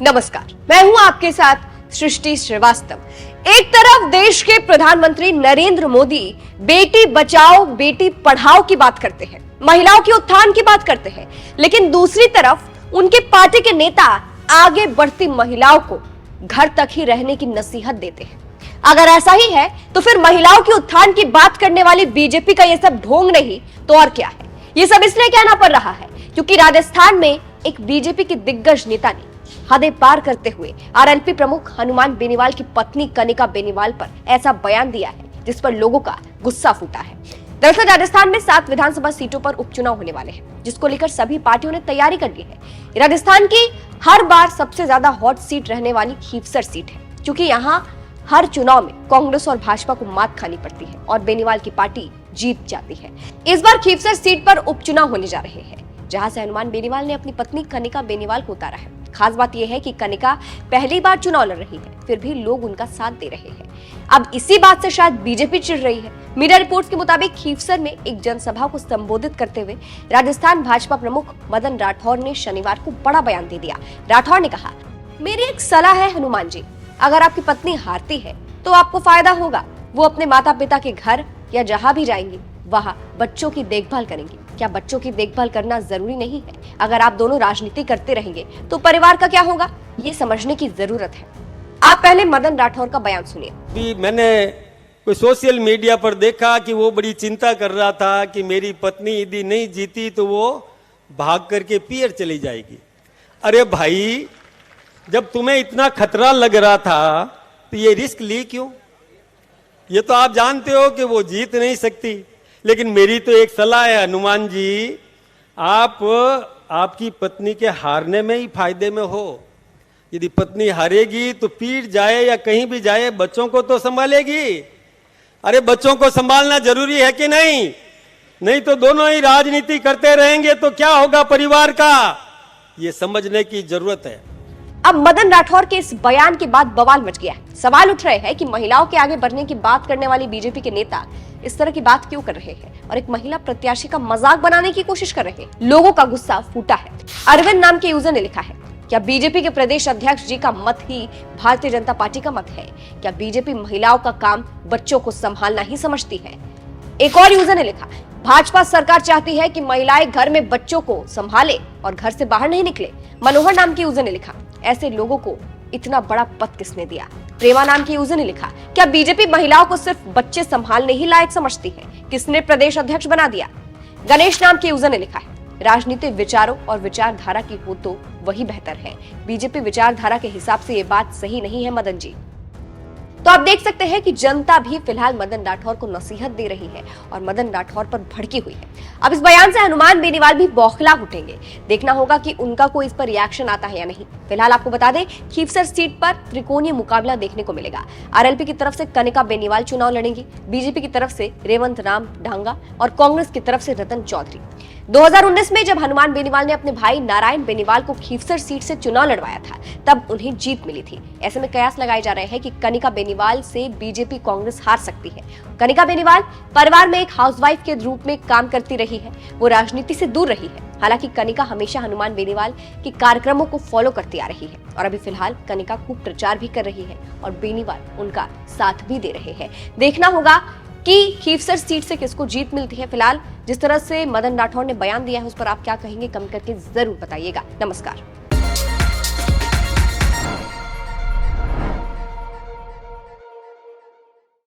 नमस्कार, मैं हूं आपके साथ सृष्टि श्रीवास्तव। एक तरफ देश के प्रधानमंत्री नरेंद्र मोदी बेटी बचाओ बेटी पढ़ाओ की बात करते हैं, महिलाओं के उत्थान की बात करते हैं, लेकिन दूसरी तरफ उनके पार्टी के नेता आगे बढ़ती महिलाओं को घर तक ही रहने की नसीहत देते हैं। अगर ऐसा ही है तो फिर महिलाओं के उत्थान की बात करने वाली बीजेपी का यह सब ढोंग नहीं तो और क्या है। ये सब इसलिए कहना पड़ रहा है क्योंकि राजस्थान में एक बीजेपी के दिग्गज नेता ने हदें पार करते हुए आरएलपी प्रमुख हनुमान बेनीवाल की पत्नी कनिका बेनीवाल पर ऐसा बयान दिया है जिस पर लोगों का गुस्सा फूटा है। दरअसल राजस्थान में 7 विधानसभा सीटों पर उपचुनाव होने वाले हैं, जिसको लेकर सभी पार्टियों ने तैयारी कर ली है। राजस्थान की हर बार सबसे ज्यादा हॉट सीट रहने वाली खीवसर सीट है, क्योंकि यहाँ हर चुनाव में कांग्रेस और भाजपा को मात खानी पड़ती है और बेनीवाल की पार्टी जीत जाती है। इस बार खीवसर सीट पर उपचुनाव होने जा रहे हैं, जहां से हनुमान बेनीवाल ने अपनी पत्नी कनिका बेनीवाल को उतारा है। खास बात यह है कि कनिका पहली बार चुनाव लड़ रही है, फिर भी लोग उनका साथ दे रहे हैं। अब इसी बात से शायद बीजेपी चिढ़ रही है। मीडिया रिपोर्ट्स के मुताबिक खीवसर में एक जनसभा को संबोधित करते हुए राजस्थान भाजपा प्रमुख मदन राठौर ने शनिवार को बड़ा बयान दे दिया। राठौर ने कहा, मेरी एक सलाह है हनुमान जी, अगर आपकी पत्नी हारती है तो आपको फायदा होगा। वो अपने माता पिता के घर या जहां भी जाएंगी वहां बच्चों की देखभाल करेंगी। क्या बच्चों की देखभाल करना जरूरी नहीं है? अगर आप दोनों राजनीति करते रहेंगे तो परिवार का क्या होगा, ये समझने की जरूरत है। आप पहले मदन राठौर का बयान सुनिए। मैंने कोई सोशल मीडिया पर देखा कि वो बड़ी चिंता कर रहा था कि मेरी पत्नी यदि नहीं जीती तो वो भाग करके पीयर चली जाएगी। अरे भाई, जब तुम्हें इतना खतरा लग रहा था तो ये रिस्क ली क्यों? ये तो आप जानते हो कि वो जीत नहीं सकती। लेकिन मेरी तो एक सलाह है हनुमान जी, आप आपकी पत्नी के हारने में ही फायदे में हो। यदि पत्नी हारेगी तो पीट जाए या कहीं भी जाए, बच्चों को तो संभालेगी। अरे बच्चों को संभालना जरूरी है कि नहीं? नहीं तो दोनों ही राजनीति करते रहेंगे तो क्या होगा परिवार का, ये समझने की जरूरत है। अब मदन राठौर के इस बयान के बाद बवाल मच गया है। सवाल उठ रहे हैं कि महिलाओं के आगे बढ़ने की बात करने वाली बीजेपी के नेता इस तरह की बात क्यों कर रहे हैं और एक महिला प्रत्याशी का मजाक बनाने की कोशिश कर रहे हैं। लोगों का गुस्सा फूटा है। अरविंद नाम के यूजर ने लिखा है, क्या बीजेपी के प्रदेश अध्यक्ष जी का मत ही भारतीय जनता पार्टी का मत है? क्या बीजेपी महिलाओं का काम बच्चों को संभालना ही समझती है? एक और यूजर ने लिखा, भाजपा सरकार चाहती है कि महिलाएं घर में बच्चों को संभाले और घर से बाहर नहीं निकले। मनोहर नाम के यूजर ने लिखा, ऐसे लोगों को इतना बड़ा पद किसने दिया? प्रेमा नाम के यूजर ने लिखा, क्या बीजेपी महिलाओं को सिर्फ बच्चे संभालने ही लायक समझती है? किसने प्रदेश अध्यक्ष बना दिया? गणेश नाम के यूजर ने लिखा है, राजनीति विचारों और विचारधारा की हो तो वही बेहतर है। बीजेपी विचारधारा के हिसाब से ये बात सही नहीं है मदन जी। तो आप देख सकते हैं कि जनता भी फिलहाल मदन राठौर को नसीहत दे रही है और मदन राठौर पर भड़की हुई है। अब इस बयान से हनुमान बेनीवाल भी बौखला उठेंगे। देखना होगा कि उनका कोई इस पर रिएक्शन आता है या नहीं। फिलहाल आपको बता दें, खीवसर सीट पर त्रिकोणीय मुकाबला देखने को मिलेगा। आरएलपी की तरफ से कनिका बेनीवाल चुनाव लड़ेंगी, बीजेपी की तरफ से रेवंत राम डांगा और कांग्रेस की तरफ से रतन चौधरी। 2019 में जब हनुमान बेनीवाल ने अपने भाई नारायण बेनीवाल को खीवसर सीट से चुनाव लड़वाया था, तब उन्हें जीत मिली थी। ऐसे में कयास लगाए जा रहे हैं कि कनिका बेनीवाल से बीजेपी कांग्रेस हार सकती है। कनिका बेनीवाल परिवार में एक हाउसवाइफ के रूप में काम करती रही है, वो राजनीति से दूर रही है। हालांकि कनिका हमेशा हनुमान बेनीवाल के कार्यक्रमों को फॉलो करती आ रही है और अभी फिलहाल कनिका खूब प्रचार भी कर रही है और बेनीवाल उनका साथ भी दे रहे हैं। देखना होगा कि खीवसर सीट से किसको जीत मिलती है। फिलहाल जिस तरह से मदन राठौर ने बयान दिया है उस पर आप क्या कहेंगे, कमेंट करके जरूर बताइएगा। नमस्कार।